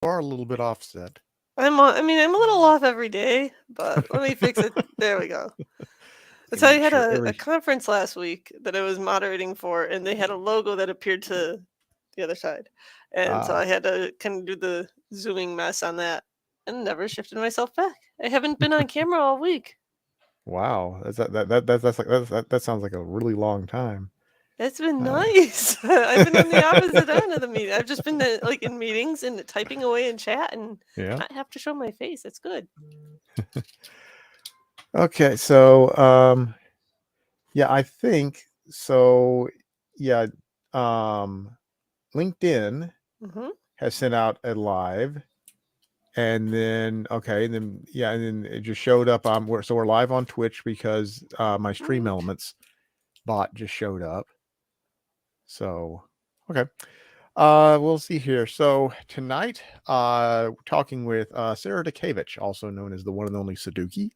are a little bit offset. I'm a little off every day, but let me fix it. There we go. You So I make had sure a every. conference last week that I was moderating for, and they had a logo that appeared to the other side. And so Ah, I had to kind of do the zooming mess on that and never shifted myself back. I haven't been on camera all week. wow. That sounds like a really long time. It's been Uh, nice. I've been on the opposite end of the meeting. I've just been like in meetings and typing away in chat and yeah. not have to show my face. It's good. Okay. So, yeah, I think so. Yeah. Um, LinkedIn Hmm. has sent out a live, and then okay, and then yeah, and then it just showed up. We're live on Twitch because my Stream Sweet. Elements bot just showed up. So okay. We'll see here. So tonight, talking with Sarah Dutkiewicz, also known as the one and only Saduki,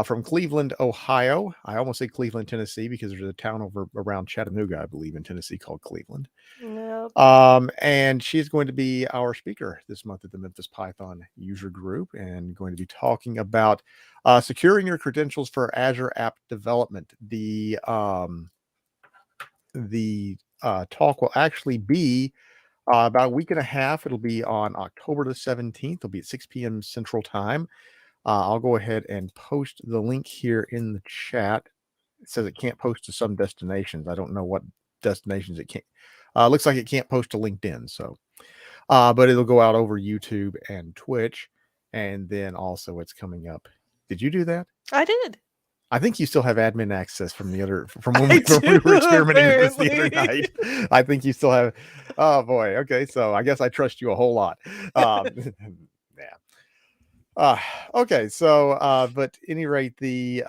from Cleveland, Ohio. I almost say Cleveland, Tennessee, because there's a town over around Chattanooga, I believe, in Tennessee called Cleveland. Yep. And she's going to be our speaker this month at the Memphis Python user group, and going to be talking about securing your credentials for Azure app development. The talk will actually be about a week and a half. It'll be on October the 17th. It'll be at 6 p.m. Central Time. I'll go ahead and post the link here in the chat. It says it can't post to some destinations. I don't know what destinations it can't. Looks like it can't post to LinkedIn. So, but it'll go out over YouTube and Twitch. And then also it's coming up. Did you do that? I did. I think you still have admin access from the other from when we I when we do, were experimenting with this the other apparently. night. I think you still have. Oh boy. Okay, so I guess I trust you a whole lot. Yeah. Uh, okay, so but any rate, the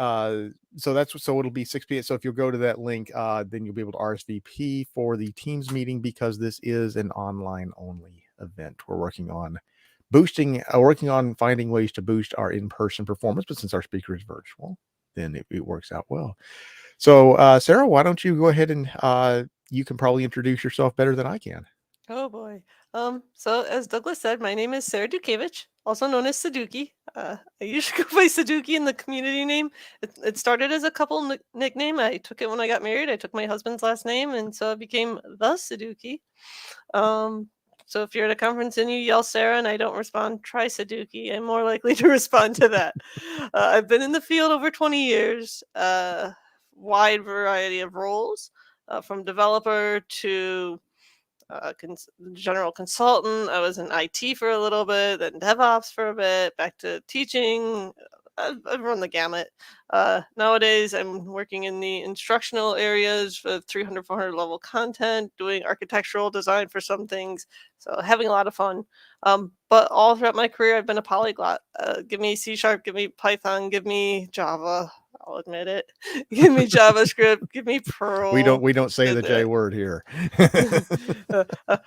so it'll be 6 p.m. So if you'll go to that link, then you'll be able to RSVP for the Teams meeting because this is an online only event. We're working on finding ways to boost our in-person performance, but since our speaker is virtual, then it works out well. So Sarah, why don't you go ahead and you can probably introduce yourself better than I can. Oh boy. So as Douglas said, my name is Sarah Dutkiewicz, also known as Saduki. I usually go by Saduki in the community name. It started as a couple nickname. I took it when I got married. I took my husband's last name, and so it became the Saduki. Um, so if you're at a conference and you yell Sarah and I don't respond, try Saduki. I'm more likely to respond to that. I've been in the field over 20 years, wide variety of roles, from developer to general consultant. I was in IT for a little bit, then DevOps for a bit, back to teaching. I've run the gamut. Nowadays, I'm working in the instructional areas for 300, 400 level content, doing architectural design for some things. So having a lot of fun. But all throughout my career, I've been a polyglot. Give me C Sharp, give me Python, give me Java. I'll admit it. Give me JavaScript, give me We don't Perl. we don't say And, the J word here. uh, uh,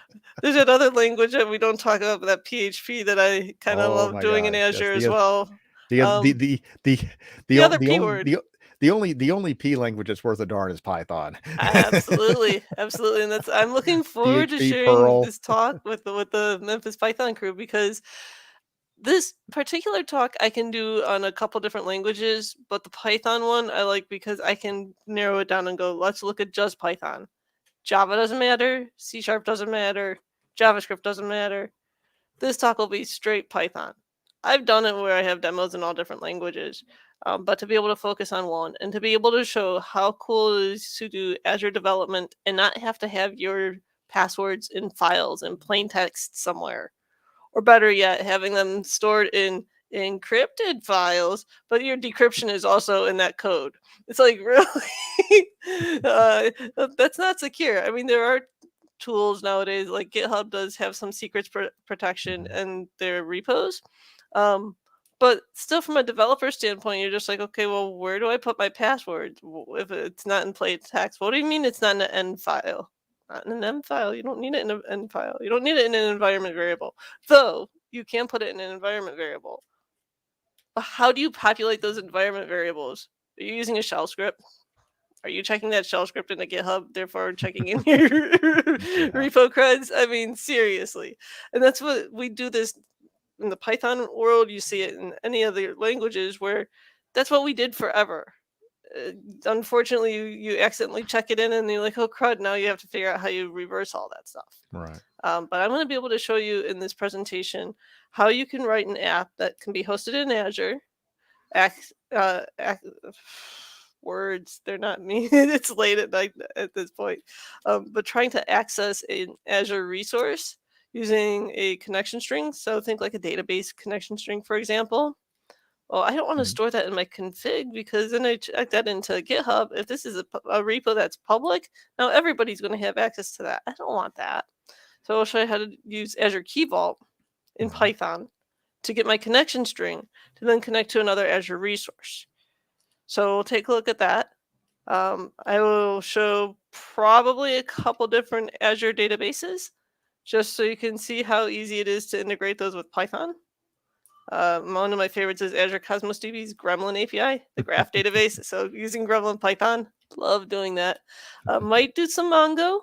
there's another language that we don't talk about, but that PHP that I kind of Oh love my doing in gosh, yes. Azure as well. The the Um, the the the the o- other the P only word. the only P language that's worth a darn is Python. Absolutely, absolutely, and that's I'm looking forward to PHP, sharing Perl. this talk with the Memphis Python crew because this particular talk I can do on a couple different languages, but the Python one I like because I can narrow it down and go, let's look at just Python. Java doesn't matter, C Sharp doesn't matter, JavaScript doesn't matter. This talk will be straight Python. I've done it where I have demos in all different languages, but to be able to focus on one and to be able to show how cool it is to do Azure development and not have to have your passwords in files in plain text somewhere, or better yet, having them stored in encrypted files, but your decryption is also in that code. It's like really, that's not secure. I mean, there are tools nowadays like GitHub does have some secrets protection Mhm. in their repos. Um, but still, from a developer standpoint, you're just like, okay, well, where do I put my password if it's not in plain text? What do you mean it's not in an N file? Not in an M file. You don't need it in an N file. You don't need it in an environment variable. Though you can put it in an environment variable. But how do you populate those environment variables? Are you using a shell script? are you checking that shell script in a GitHub, therefore checking in your Yeah. repo creds? I mean, seriously. And that's what we do this in the Python world. You see it in any other languages where that's what we did forever. Uh, Unfortunately, you accidentally check it in and you're like, oh crud, now you have to figure out how you reverse all that stuff. Right. But I'm going to be able to show you in this presentation how you can write an app that can be hosted in Azure. Ac- uh, ac- Words, they're not me. It's late at night at this point. But trying to access an Azure resource using a connection string. So think like a database connection string, for example. Well, I don't want to Mhm. store that in my config because then I check that into GitHub. If this is a repo that's public, now everybody's going to have access to that. I don't want that. So I'll show you how to use Azure Key Vault in Mhm. Python to get my connection string to then connect to another Azure resource. So we'll take a look at that. I will show probably a couple different Azure databases just so you can see how easy it is to integrate those with Python. One of my favorites is Azure Cosmos DB's Gremlin API, the graph database. So using Gremlin Python, love doing that. Might do some Mongo,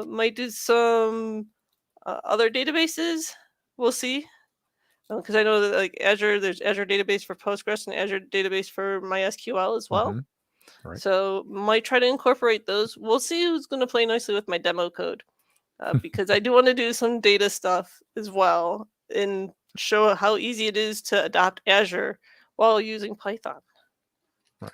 might do some other databases. We'll see. Because I know that like Azure, there's Azure database for Postgres and Azure database for MySQL as well. Mhm. Right. So might try to incorporate those. We'll see who's going to play nicely with my demo code because I do want to do some data stuff as well and show how easy it is to adopt Azure while using Python. Right.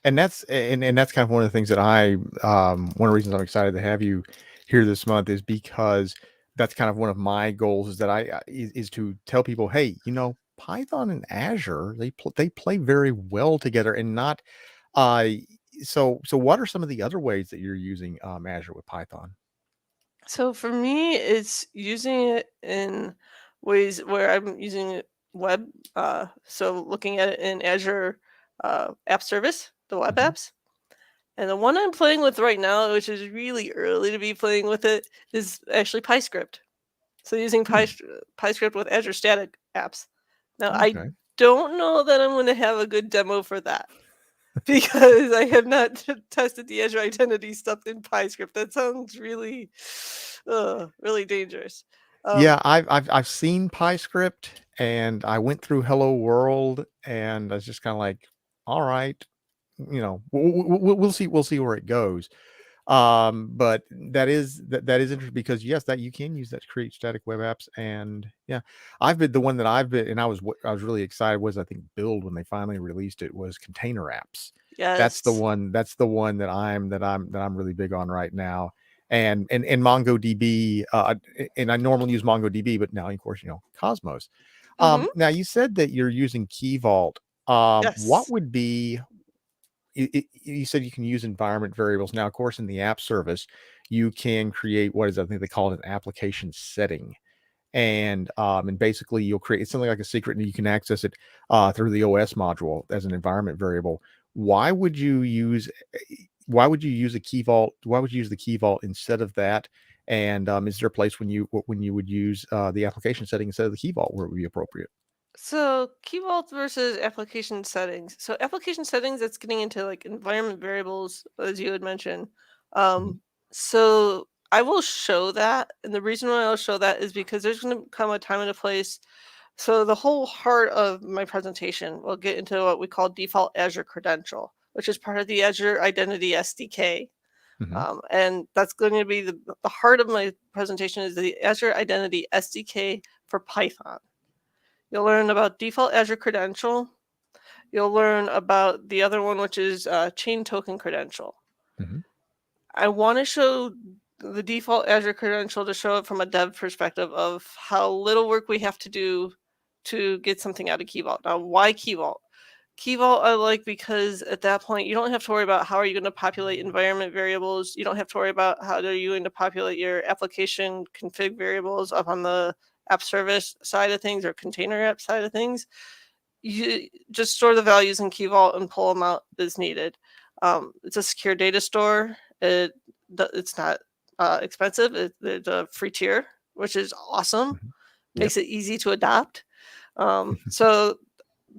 And that's kind of one of the things that I one of the reasons I'm excited to have you here this month is because that's kind of one of my goals is that is to tell people, hey, Python and Azure, they play very well together and not uh so what are some of the other ways that you're using Azure with Python? So for me, it's using it in ways where I'm using it web. So looking at it in Azure App Service, the web Hmm. apps. And the one I'm playing with right now, which is really early to be playing with it, is actually PyScript. So using Hmm. PyScript with Azure Static apps. Now, I Okay. don't know that I'm going to have a good demo for that because I have not tested the Azure Identity stuff in PyScript. That sounds really, really dangerous. Yeah, Um, I've seen PyScript and I went through Hello World and I was just kind of like, all right, we'll see where it goes. But that is interesting because yes, that you can use that to create static web apps. And yeah, I've been the one that I've been, and I was really excited was I think Build when they finally released it was container apps. yes. That's the one that I'm really big on right now. And MongoDB, and I normally use MongoDB, but now of course Cosmos. Hmm. Now you said that you're using Key Vault. What Yes. would be you said you can use environment variables. Now, of course, in the app service, you can create what is I think they call it an application setting, and basically you'll create it's something like a secret, and you can access it through the OS module as an environment variable. Why would you use why would you use a key vault? Why would you use the key vault instead of that? And is there a place when you would use the application setting instead of the key vault where it would be appropriate? So Key Vault versus application settings. So application settings, that's getting into like environment variables, as you had mentioned. Mhm. Um, so I will show that, and the reason why I'll show that is because there's going to come a time and a place. So the whole heart of my presentation will get into what we call default Azure credential, which is part of the Azure Identity SDK. Mhm. And that's going to be the heart of my presentation is the Azure Identity SDK for Python. You'll learn about default Azure credential. You'll learn about the other one, which is chain token credential. Mhm. I want to show the default Azure credential to show it from a dev perspective of how little work we have to do to get something out of Key Vault. Now, why Key Vault? Key Vault I like because at that point you don't have to worry about how are you going to populate environment variables. You don't have to worry about how are you going to populate your application config variables up on the app service side of things or container app side of things. You just store the values in Key Vault and pull them out as needed. It's a secure data store. It's not expensive. It's a free tier, which is awesome. Mhm. Yep. Makes it easy to adopt. So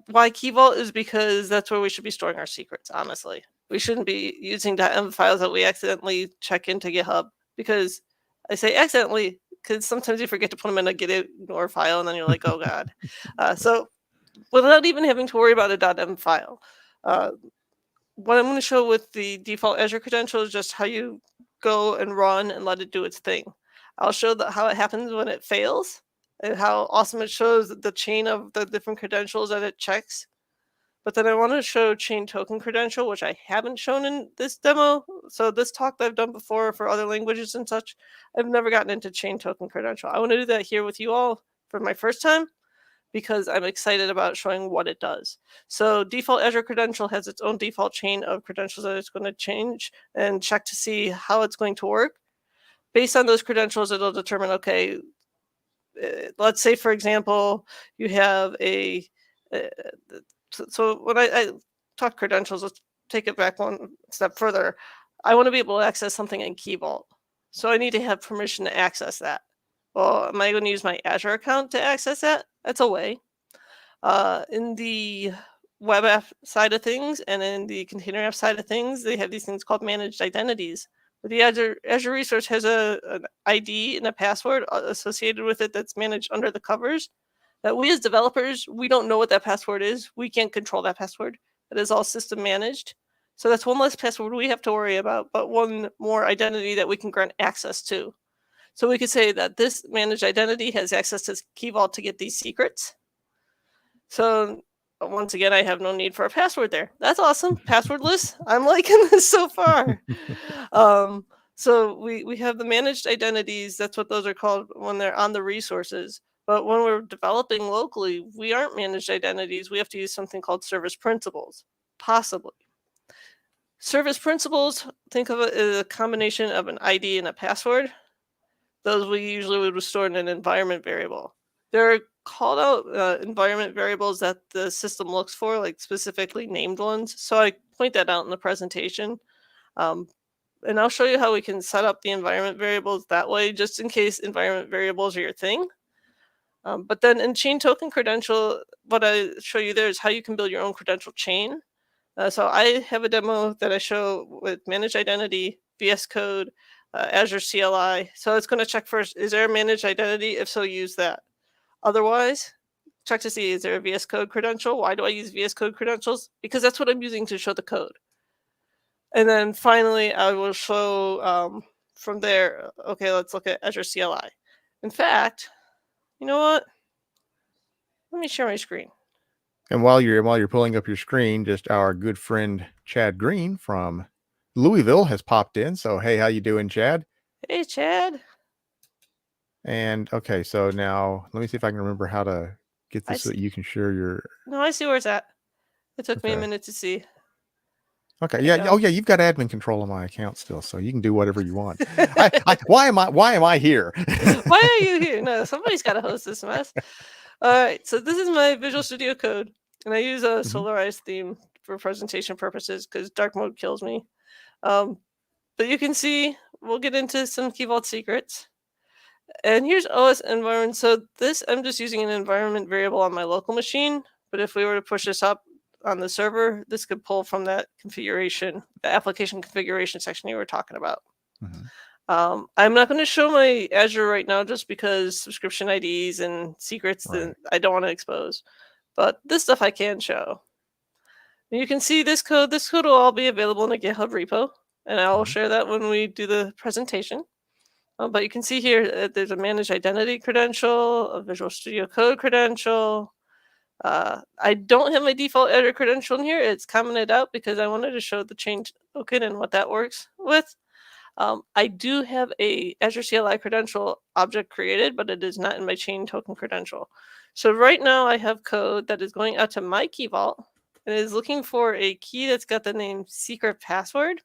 why Key Vault is because that's where we should be storing our secrets, honestly. we shouldn't be using .m files that we accidentally check into GitHub, because I say accidentally because sometimes you forget to put them in a git ignore file and then you're like, oh god. So without even having to worry about a .m file, uh, what I'm going to show with the default Azure credential is just how you go and run and let it do its thing. I'll show how it happens when it fails and how awesome it shows the chain of the different credentials that it checks. But then I want to show chain token credential, which I haven't shown in this demo. So this talk that I've done before for other languages and such, I've never gotten into chain token credential. I want to do that here with you all for my first time, because I'm excited about showing what it does. So default Azure credential has its own default chain of credentials that it's going to change and check to see how it's going to work. Based on those credentials, it'll determine, okay, let's say, for example, you have uh, so when I talk credentials, let's take it back one step further. I want to be able to access something in Key Vault. So I need to have permission to access that. Well, am I going to use my Azure account to access that? That's a way. In the web app side of things and in the container app side of things, they have these things called managed identities. But the Azure resource has an ID and a password associated with it that's managed under the covers. That we as developers, we don't know what that password is. We can't control that password. That is all system managed. So that's one less password we have to worry about, but one more identity that we can grant access to. So we could say that this managed identity has access to Key Vault to get these secrets. So once again, I have no need for a password there. That's awesome. Passwordless. I'm liking this so far. So we have the managed identities. That's what those are called when they're on the resources. But when we're developing locally, we aren't managed identities. We have to use something called service principals, possibly. Service principals, think of it as a combination of an ID and a password. Those we usually would store in an environment variable. There are called out environment variables that the system looks for, like specifically named ones. So I point that out in the presentation. And I'll show you how we can set up the environment variables that way, just in case environment variables are your thing. But then in chain token credential, what I show you there is how you can build your own credential chain. So I have a demo that I show with managed identity, VS Code, Azure CLI. So it's going to check first, is there a managed identity? If so, use that. Otherwise, check to see, is there a VS Code credential? Why do I use VS Code credentials? Because that's what I'm using to show the code. And then finally, I will show from there, okay, let's look at Azure CLI. In fact, you know what? Let me share my screen. And while you're pulling up your screen, just our good friend Chad Green from Louisville has popped in. So hey, how you doing, Chad? Hey, Chad. And okay, so now let me see if I can remember how to get this so that you can share your. No, I see where it's at. It took me a minute to see. Okay, yeah. Oh, yeah. You've got admin control on my account still, so you can do whatever you want. Why am I here? Why are you here? No, somebody's got to host this mess. All right, so this is my Visual Studio Code, and I use a solarized theme for presentation purposes because dark mode kills me. But you can see we'll get into some Key Vault secrets. And here's OS environment. So this, I'm just using an environment variable on my local machine. But if we were to push this up on the server, this could pull from that configuration, the application configuration section you were talking about. I'm not going to show my Azure right now just because subscription IDs and secrets that I don't want to expose. But this stuff I can show. And you can see this code. This code will all be available in a GitHub repo. And I will share that when we do the presentation. But you can see here, there's a managed identity credential, a Visual Studio Code credential. I don't have my default Azure credential in here. It's commented out because I wanted to show the chain token and what that works with. I do have a Azure CLI credential object created, but it is not in my chain token credential. So right now I have code that is going out to my Key Vault and is looking for a key that's got the name secret password.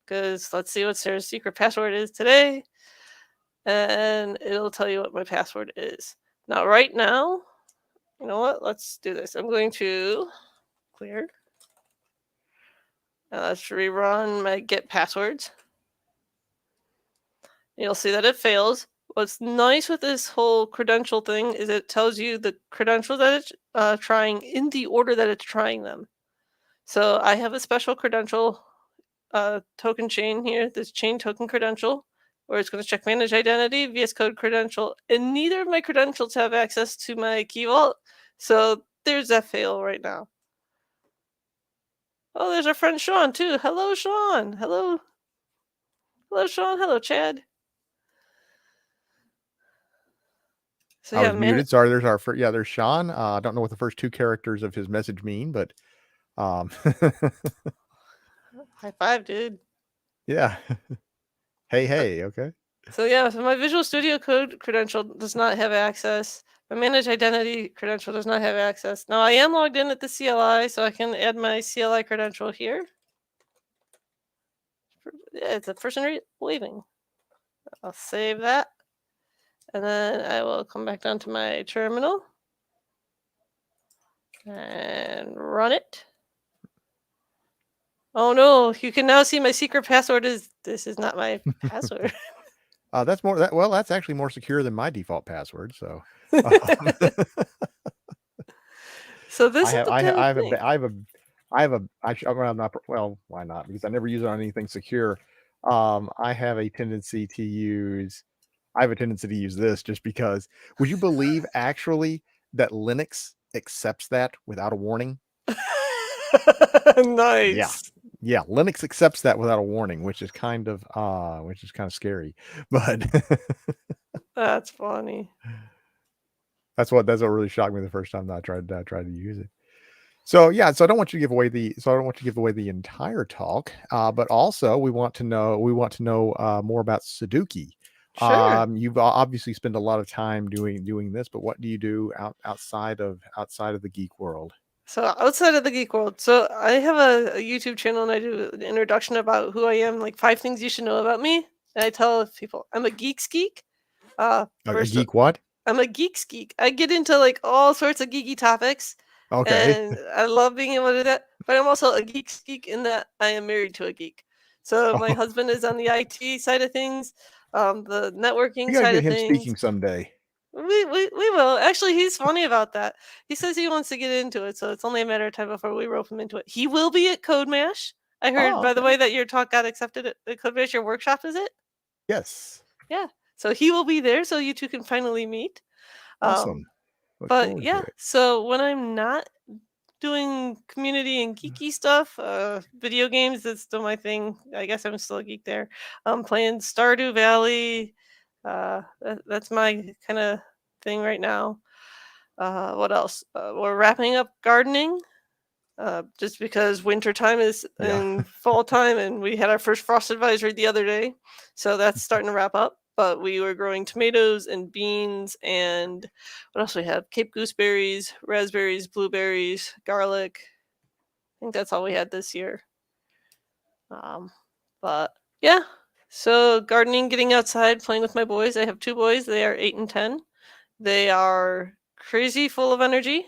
Because let's see what Sarah's secret password is today. And it'll tell you what my password is. Now, right now, you know what? Let's do this. I'm going to clear. Now let's rerun my get passwords. You'll see that it fails. What's nice with this whole credential thing is it tells you the credentials that it's trying in the order that it's trying them. So I have a special credential token chain here, this chain token credential, where it's going to check manage identity, VS Code credential, and neither of my credentials have access to my key vault. So there's that fail right now. Oh, there's our friend Sean too. Hello, Sean. Hello. Hello, Sean. Hello, Chad. So I yeah, was muted. Sorry, there's our yeah, there's Sean. I don't know what the first two characters of his message mean, but high five, dude. yeah. Hey, okay. So yeah, so my Visual Studio Code credential does not have access. My Manage Identity credential does not have access. Now I am logged in at the CLI, so I can add my CLI credential here. Yeah, it's a person waving. I'll save that. And then I will come back down to my terminal and run it. Oh no, you can now see my secret password this is not my password. That's actually more secure than my default password. So, so this is the I'm not, well, why not? Because I never use it on anything secure. I have a tendency to use this just because. Would you believe actually that Linux accepts that without a warning? Nice. Yeah, Linux accepts that without a warning, which is kind of scary. But that's funny. That's what really shocked me the first time that I tried to use it. So yeah, so I don't want you to give away the entire talk, but also we want to know more about Sudoku. Sure. You've obviously spent a lot of time doing this, but what do you do outside of the geek world? So outside of the geek world, so I have a YouTube channel and I do an introduction about who I am, like 5 things you should know about me. And I tell people I'm a geek. A geek what? I'm a geek. I get into like all sorts of geeky topics. Okay. And I love being able to do that. But I'm also a geek in that I am married to a geek. So my husband is on the IT side of things, the networking side of things. You gotta get him speaking someday. We will. Actually, he's funny about that. He says he wants to get into it, so it's only a matter of time before we rope him into it. He will be at CodeMash. I heard, by the way, that your talk got accepted at CodeMash. Your workshop, is it? Yes. Yeah. So he will be there, so you two can finally meet. Awesome. But yeah, so when I'm not doing community and geeky stuff, video games, that's still my thing. I guess I'm still a geek there. I'm playing Stardew Valley. That's my kind of thing right now. What else? We're wrapping up gardening. Just because winter time is in fall time, and we had our first frost advisory the other day, so that's starting to wrap up. But we were growing tomatoes and beans, and what else we have? Cape gooseberries, raspberries, blueberries, garlic. I think that's all we had this year. But yeah, so gardening, getting outside, playing with my boys. I have 2 boys. They are 8 and 10. They are crazy, full of energy.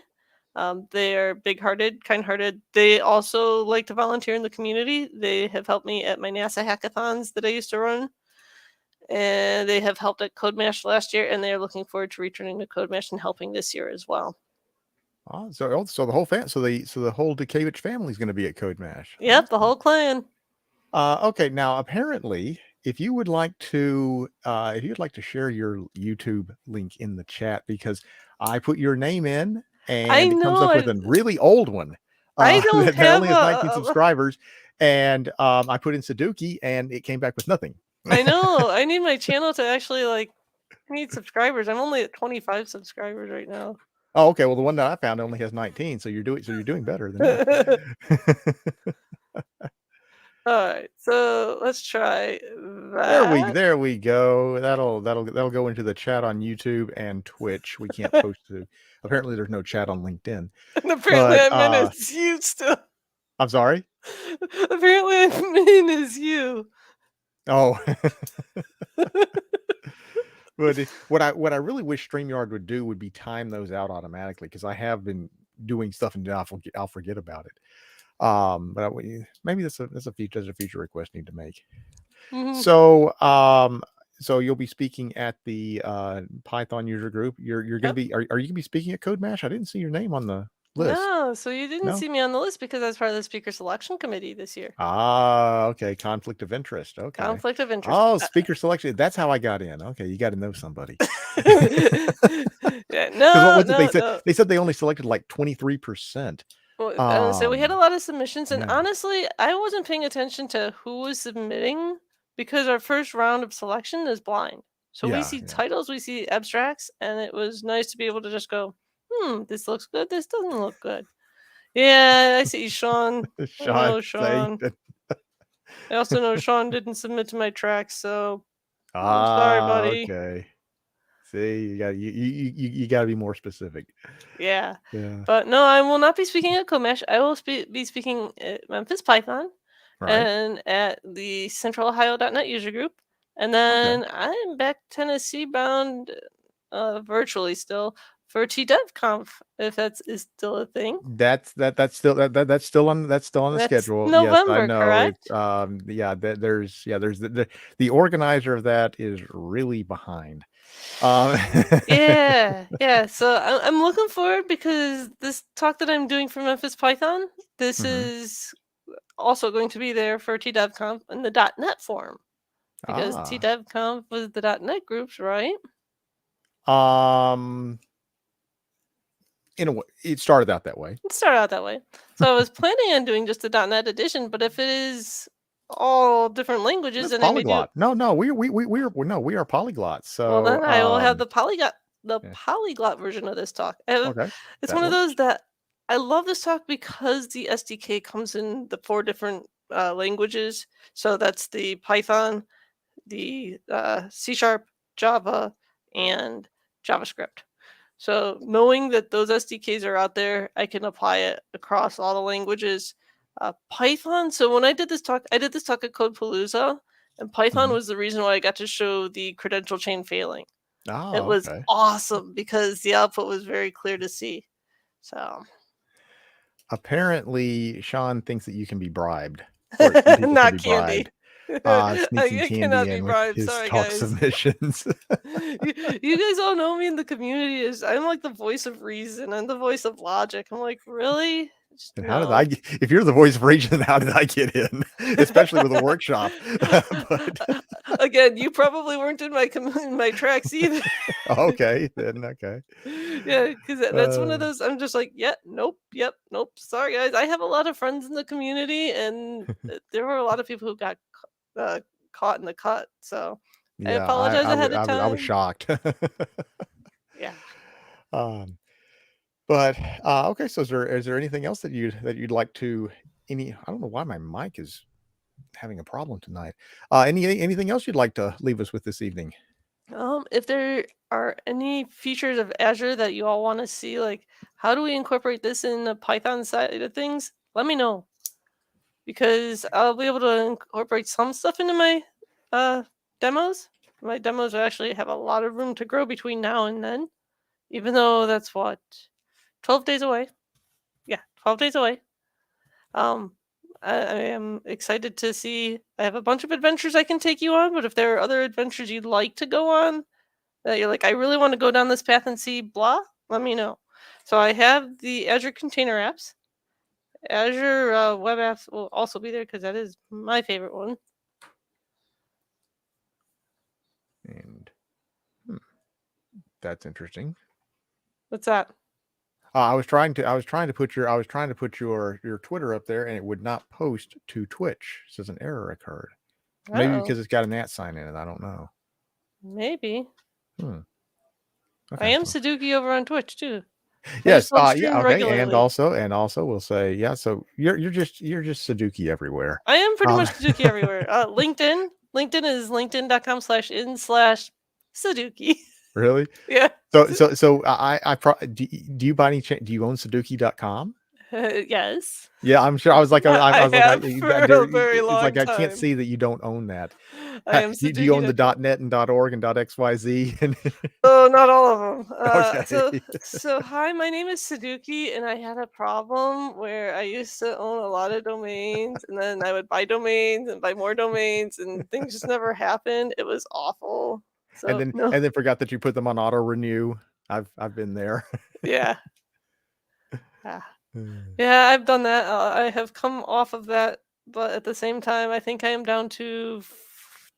They are big-hearted, kind-hearted. They also like to volunteer in the community. They have helped me at my NASA hackathons that I used to run. And they have helped at CodeMash last year, and they are looking forward to returning to CodeMash and helping this year as well. Oh, so the whole the whole Dutkiewicz family is going to be at CodeMash. Yep, the whole clan. Okay, now apparently, if you'd like to share your YouTube link in the chat, because I put your name in and it comes up with a really old one. I don't that have only has 19 subscribers, and I put in Sudoku and it came back with nothing. I know. I need my channel to actually I need subscribers. I'm only at 25 subscribers right now. Oh, okay. Well, the one that I found only has 19, so you're doing better than me. All right, so let's try that. There we go. That'll go into the chat on YouTube and Twitch. We can't post to. Apparently, there's no chat on LinkedIn. And apparently, admin is you still. I'm sorry. Apparently, admin is you. Oh. But what I really wish StreamYard would do would be time those out automatically, because I have been doing stuff and I'll forget about it. But maybe that's a future request I need to make. Mm-hmm. So you'll be speaking at the Python user group. You're gonna be are you gonna be speaking at CodeMash? I didn't see your name on the list? No, so you didn't No? see me on the list because I was part of the speaker selection committee this year. Ah, okay, conflict of interest, okay. Conflict of interest. Oh, speaker selection, that's how I got in. Okay, you gotta know somebody. Yeah, 'Cause no, what did they no, say? no. They said they only selected, like, 23%. Well, so we had a lot of submissions, and Yeah, honestly, I wasn't paying attention to who was submitting because our first round of selection is blind. So we yeah, see yeah. titles, we see abstracts, and it was nice to be able to just go, this looks good, this doesn't look good. Yeah, I see Sean. Sean Oh, say Sean. that. I also know Sean didn't submit to my track, so I'm sorry, buddy. Okay. See, you gotta be more specific. Yeah. Yeah, But no, I will not be speaking at Comesh. I will be speaking at Memphis Python right. and at the Central Ohio.net user group. And Okay. then I'm back Tennessee bound virtually still for TDevConf, if is still a thing. That's still on the That's schedule. Yes, I November, know. It's, correct? yeah, there's the organizer of that is really behind. Um Yeah, yeah. So I'm looking forward because this talk that I'm doing for Memphis Python, this Mhm. is also going to be there for TDevConf in the .NET forum because Ah. TDevConf was the .NET groups, right? Um, in a way, it started out that way. It started out that way. So I was planning on doing just the .NET edition, but if it is all different languages, That's then I may do. polyglot. No, we are no, we are polyglots. Well, So, then I will have the yeah, polyglot version of this talk. And okay, it's that one of those works. that I love this talk because the SDK comes in the 4 different languages. So that's the Python, the C Sharp, Java, and JavaScript. So knowing that those SDKs are out there, I can apply it across all the languages. Python. So when I did this talk at CodePalooza, and Python Mhm. was the reason why I got to show the credential chain failing. It Oh, was okay. awesome because the output was very clear to see. So Apparently, Sean thinks that you can be bribed, or some people can not be candy. bribed, sneaking I candy cannot be in with bribed. his Sorry, talk guys. submissions. You guys all know me in the community as I'm like the voice of reason. I'm the voice of logic. I'm like, really? Just And how did I no. get if you're the voice of reason, how did I get in? Especially with a workshop. But Again, you probably weren't in in my tracks either. okay, then okay. Yeah, because that's one of Uh, those. I'm just like, yeah, nope, yep, nope. Sorry, guys. I have a lot of friends in the community, and there were a lot of people who got caught in the cut. So I yeah, apologize ahead of I was time. shocked. Yeah. Um, but, okay, so is there anything else that you'd like to I don't know why my mic is having a problem tonight. Anything else you'd like to leave us with this evening? If there are any features of Azure that you all want to see, like how do we incorporate this in the Python side of things, let me know because I'll be able to incorporate some stuff into my uh, demos. My demos actually have a lot of room to grow between now and then, even though that's what 12 days away. Yeah, 12 days away. Um, I am excited to see. I have a bunch of adventures I can take you on, but if there are other adventures you'd like to go on, that you're like, I really want to go down this path and see blah, let me know. So I have the Azure Container Apps. Azure Web Apps will also be there because that is my favorite one. And, hmm, that's interesting. What's that? I was trying to put your Twitter up there, and it would not post to Twitch. It says an error occurred. Maybe Oh, because it's got an @ sign in it, I don't know. maybe. Hmm, I okay, am well Saduki over on Twitch too. I just yes, don't yeah, stream okay, regularly. and also we'll say, yeah, so you're just Sudoku everywhere. I am pretty Um, much Saduki everywhere. LinkedIn. LinkedIn is linkedin.com/in/Saduki. really? Yeah. So I pro do you by any chance do you own Sudoku.com? Yes. Yeah, I'm sure. I I was like, have for there a very it's like long I can't time. see that you don't own that. I am Do you own the Saduki.com. .net and .org and .xyz? And Oh, not all of them. okay. Hi, my name is Saduki, and I had a problem where I used to own a lot of domains, and then I would buy domains and buy more domains, and things just never happened. It was awful. So no, And then forgot that you put them on auto renew. I've been there. yeah. Yeah, I've done that. I have come off of that, but at the same time, I think I am down to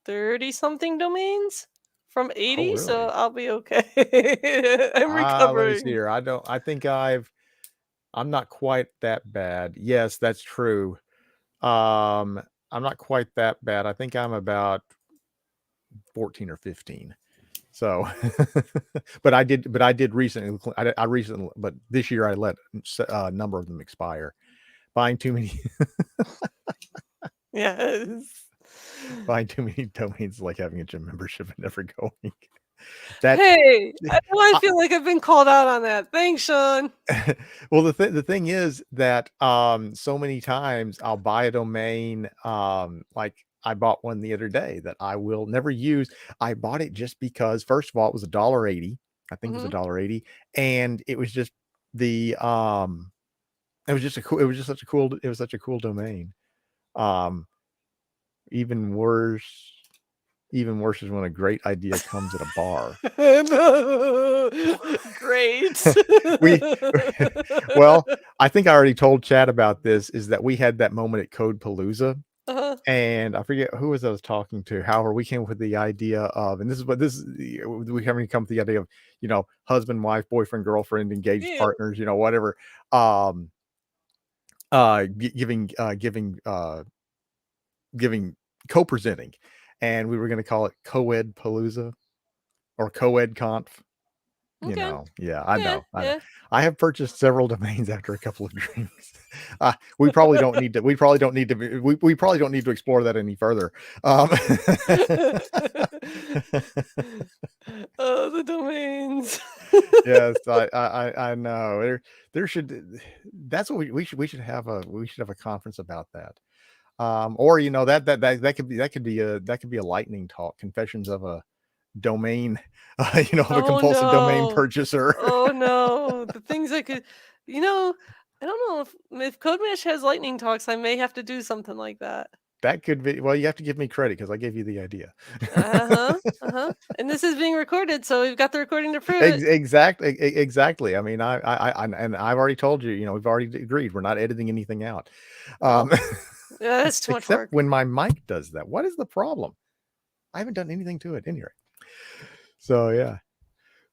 30 something domains from Oh, 80, so really? I'll be okay. I'm Let me see recovering. here. I think I'm not quite that bad. Yes, that's true. I'm not quite that bad. I think I'm about 14 or 15. So, but I did recently, I recently, but this year I let a number of them expire. Buying too many, Yes. buying too many domains is like having a gym membership and never going. That, Hey, I I, feel like I've been called out on that. Thanks, Sean. well, the thing is that so many times I'll buy a domain, like I bought one the other day that I will never use. I bought it just because, first of all, it was $1.80. I think it was Mhm. $1.80, and it was just the it was just a cool. It was just such a cool. It was such a cool domain. Um, even worse, even worse is when a great idea comes at a bar. Great. We well, I think I already told Chad about this, is that we had that moment at Code Palooza, Uh-huh. and I forget who was I was talking to. However, we came up with the idea of, and this is what this is, we haven't come with the idea of, husband, wife, boyfriend, girlfriend, engaged Yeah. partners, whatever. Um, giving co-presenting, and we were going to call it co-ed palooza or co-ed conf. Okay. Yeah, I Yeah, know, I know. yeah. I have purchased several domains after a couple of drinks. We probably don't need to. We probably don't need to. We probably don't need to explore that any further. Um, Oh, the domains. yes, I know. There should. That's what we should have a conference about that. Or that could be a lightning talk, confessions of a domain, of a Oh, compulsive domain no. purchaser. Oh, no. The things I could you know, I don't know if CodeMesh has lightning talks, I may have to do something like that. That could be, well, you have to give me credit because I gave you the idea. Uh-huh, uh-huh. And this is being recorded, so we've got the recording to prove it. Exactly. I mean, and I've already told you, we've already agreed we're not editing anything out. Oh, Um, yeah, that's too much except work. when my mic does that. What is the problem? I haven't done anything to it anyway. So yeah.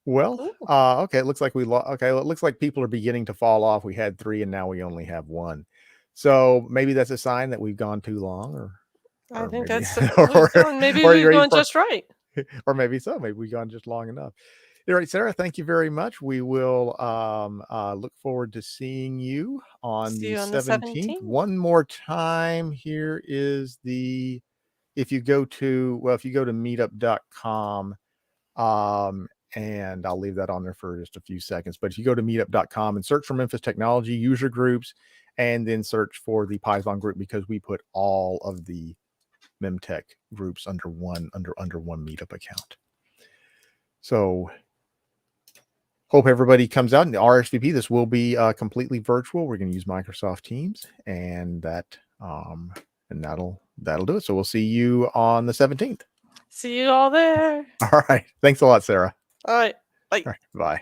Well, Ooh, okay. It looks like okay. It looks like people are beginning to fall off. We had 3 and now we only have 1. So maybe that's a sign that we've gone too long, I or think maybe, that's or, maybe or you're we've ready gone for, just right. or maybe so. Maybe we've gone just long enough. All right, Sarah, thank you very much. We will look forward to seeing you on See the you on the 17th. 17th. One more time, here is the, if you go to, meetup.com, and I'll leave that on there for just a few seconds. But if you go to meetup.com and search for Memphis Technology user groups, and then search for the Python group, because we put all of the MemTech groups under one meetup account. So hope everybody comes out in the RSVP. This will be completely virtual. We're going to use Microsoft Teams, and that'll do it. So we'll see you on the 17th. See you all there. All right. Thanks a lot, Sarah. All right. Bye. All right. Bye.